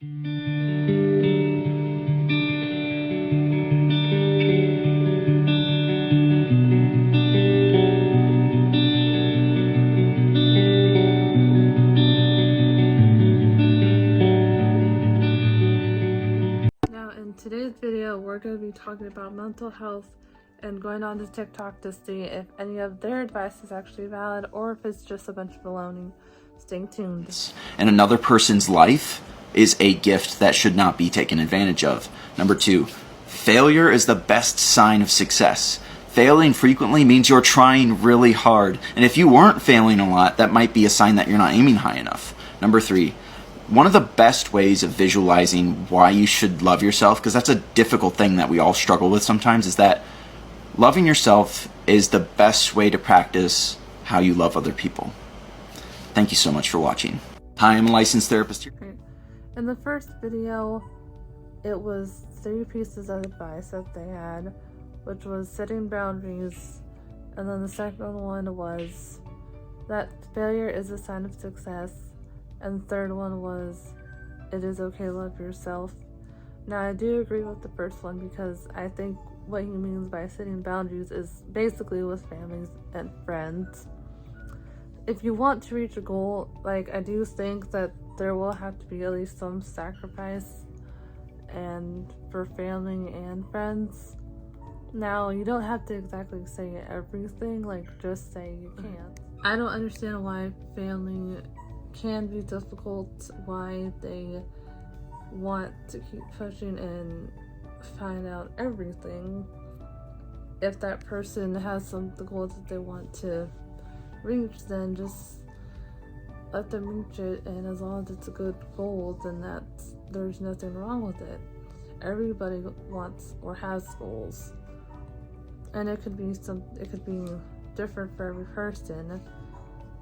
Now in today's video, we're going to be talking about mental health and going on to TikTok to see if any of their advice is actually valid or if it's just a bunch of baloney. Stay tuned. And another person's life is a gift that should not be taken advantage of. Number 2, failure is the best sign of success. Failing frequently means you're trying really hard. And if you weren't failing a lot, that might be a sign that you're not aiming high enough. Number 3, one of the best ways of visualizing why you should love yourself, because that's a difficult thing that we all struggle with sometimes, is that loving yourself is the best way to practice how you love other people. Thank you so much for watching. Hi, I'm a licensed therapist here. In the first video, it was 3 pieces of advice that they had, which was setting boundaries, and then the second one was that failure is a sign of success, and the third one was it is okay to love yourself. Now, I do agree with the first one because I think what he means by setting boundaries is basically with families and friends. If you want to reach a goal, I do think that there will have to be at least some sacrifice and for family and friends. Now, you don't have to exactly say everything, just say you can't. I don't understand why family can be difficult, why they want to keep pushing and find out everything. If that person has the goals that they want to reach, then just let them reach it, and as long as it's a good goal, then there's nothing wrong with it. Everybody wants or has goals, and it could be different for every person.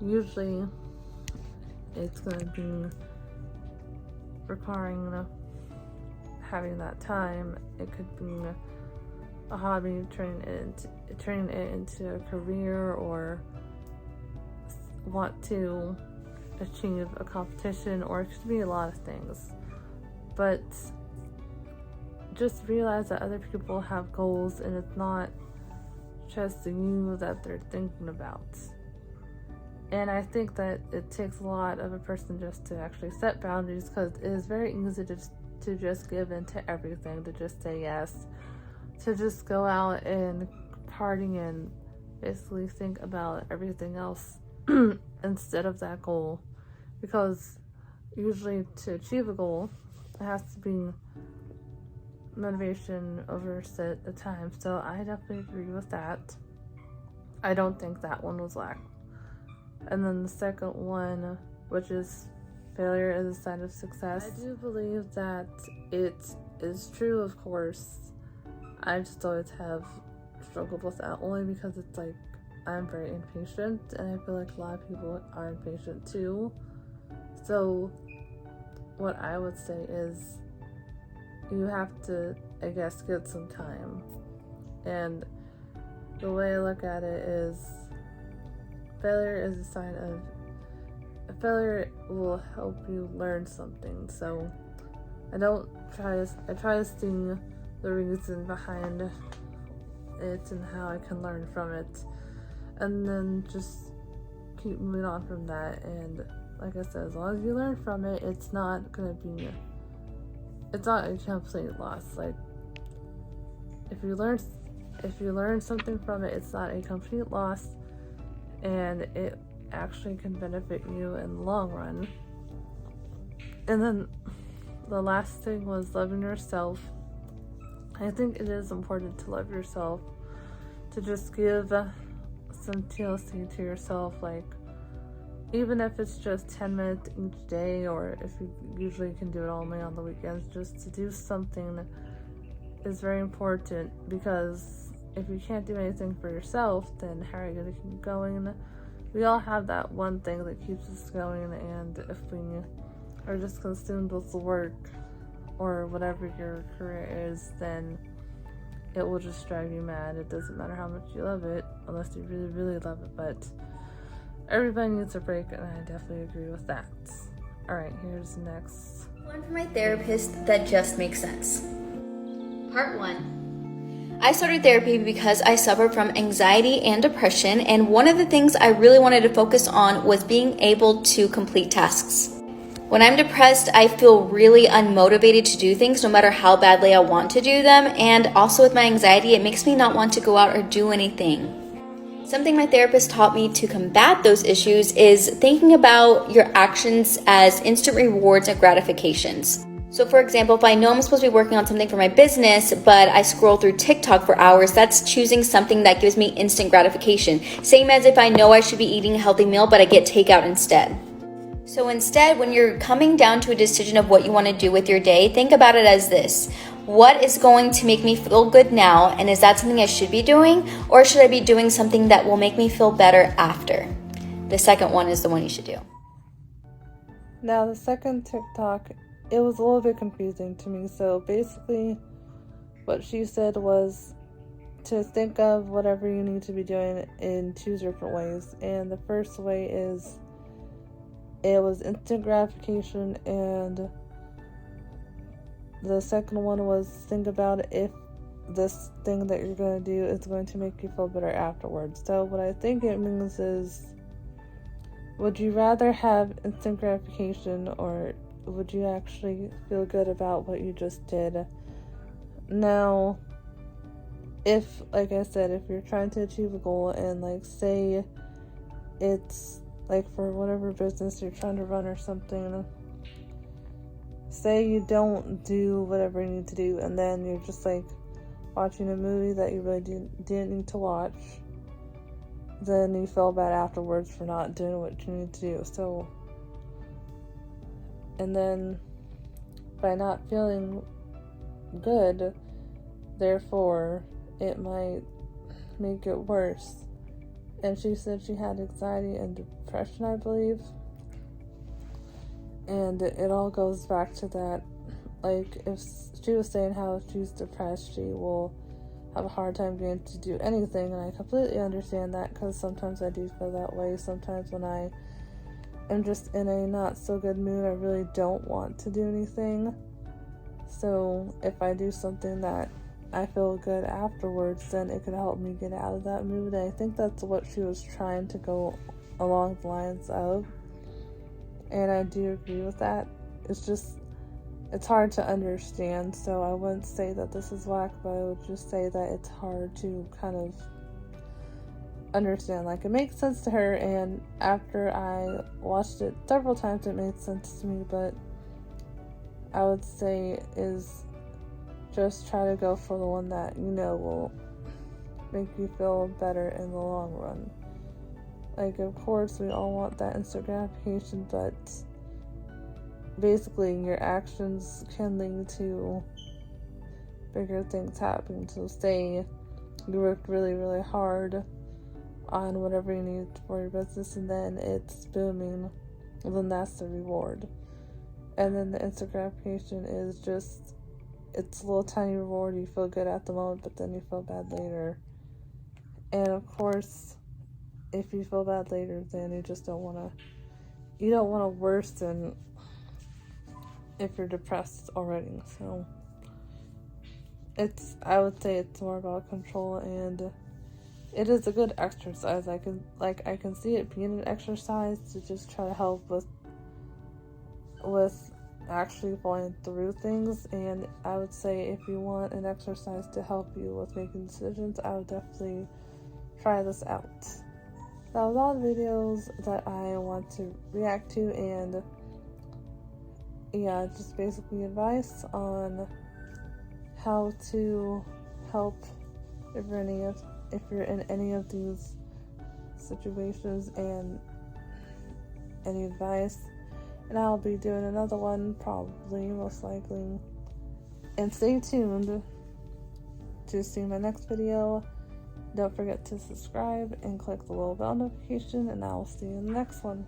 Usually it's going to be requiring having that time. It could be a hobby, turning it into a career, or want to achieve a competition, or it could be a lot of things. But just realize that other people have goals, and it's not just you that they're thinking about. And I think that it takes a lot of a person just to actually set boundaries, because it is very easy to just give in to everything, to just say yes, to just go out and party and basically think about everything else instead of that goal. Because usually to achieve a goal, it has to be motivation over set a time. So I definitely agree with that. I don't think that one was lacked. And then the second one, which is failure is a sign of success, I do believe that it is true, of course. I just always have struggled with that, only because it's I'm very impatient, and I feel like a lot of people are impatient too. So what I would say is you have to, I guess, get some time. And the way I look at it is failure is a sign of failure will help you learn something. So I try to see the reason behind it and how I can learn from it, and then just keep moving on from that. And like I said, as long as you learn from it, it's not a complete loss. If you learn something from it, it's not a complete loss, and it actually can benefit you in the long run. And then the last thing was loving yourself. I think it is important to love yourself, to just give some TLC to yourself, even if it's just 10 minutes each day, or if you usually can do it only on the weekends, just to do something is very important, because if you can't do anything for yourself, then how are you going to keep going? We all have that one thing that keeps us going, and if we are just consumed with the work or whatever your career is, then it will just drive you mad. It doesn't matter how much you love it, unless you really, really love it. But everybody needs a break, and I definitely agree with that. Alright, here's the next One from my therapist that just makes sense. Part 1. I started therapy because I suffered from anxiety and depression, and one of the things I really wanted to focus on was being able to complete tasks. When I'm depressed, I feel really unmotivated to do things no matter how badly I want to do them, and also with my anxiety, it makes me not want to go out or do anything. Something my therapist taught me to combat those issues is thinking about your actions as instant rewards and gratifications. So for example, if I know I'm supposed to be working on something for my business, but I scroll through TikTok for hours, that's choosing something that gives me instant gratification. Same as if I know I should be eating a healthy meal, but I get takeout instead. So instead, when you're coming down to a decision of what you want to do with your day, think about it as this. What is going to make me feel good now, and is that something I should be doing, or should I be doing something that will make me feel better after? The second one is the one you should do. Now, the second TikTok, it was a little bit confusing to me. So basically, what she said was to think of whatever you need to be doing in 2 different ways. And the first way is it was instant gratification, and the second one was think about if this thing that you're going to do is going to make you feel better afterwards. So what I think it means is, would you rather have instant gratification, or would you actually feel good about what you just did? Now, if, like I said, if you're trying to achieve a goal and like say it's like for whatever business you're trying to run or something, say you don't do whatever you need to do, and then you're just like watching a movie that you really didn't need to watch, then you feel bad afterwards for not doing what you need to do. So, and then by not feeling good, therefore it might make it worse. And she said she had anxiety and depression, I believe. And it all goes back to that. Like, if she was saying how if she's depressed, she will have a hard time getting to do anything. And I completely understand that, because sometimes I do feel that way. Sometimes when I am just in a not so good mood, I really don't want to do anything. So if I do something that I feel good afterwards, then it could help me get out of that mood. And I think that's what she was trying to go along the lines of. And I do agree with that. It's just, it's hard to understand. So I wouldn't say that this is whack, but I would just say that it's hard to kind of understand. Like, it makes sense to her, and after I watched it several times, it made sense to me. But I would say is just try to go for the one that you know will make you feel better in the long run. Like, of course, we all want that instant gratification, but basically your actions can lead to bigger things happening. So say you worked really, really hard on whatever you need for your business, and then it's booming, well, then that's the reward. And then the instant gratification is just, it's a little tiny reward. You feel good at the moment, but then you feel bad later. And of course, if you feel bad later, then you just don't want to worsen if you're depressed already. So I would say it's more about control, and it is a good exercise. I can see it being an exercise to just try to help with actually going through things. And I would say if you want an exercise to help you with making decisions, I would definitely try this out. That was all the videos that I want to react to, and yeah, just basically advice on how to help if you're in any of these situations, and any advice. And I'll be doing another one, probably, most likely. And stay tuned to see my next video. Don't forget to subscribe and click the little bell notification, and I will see you in the next one.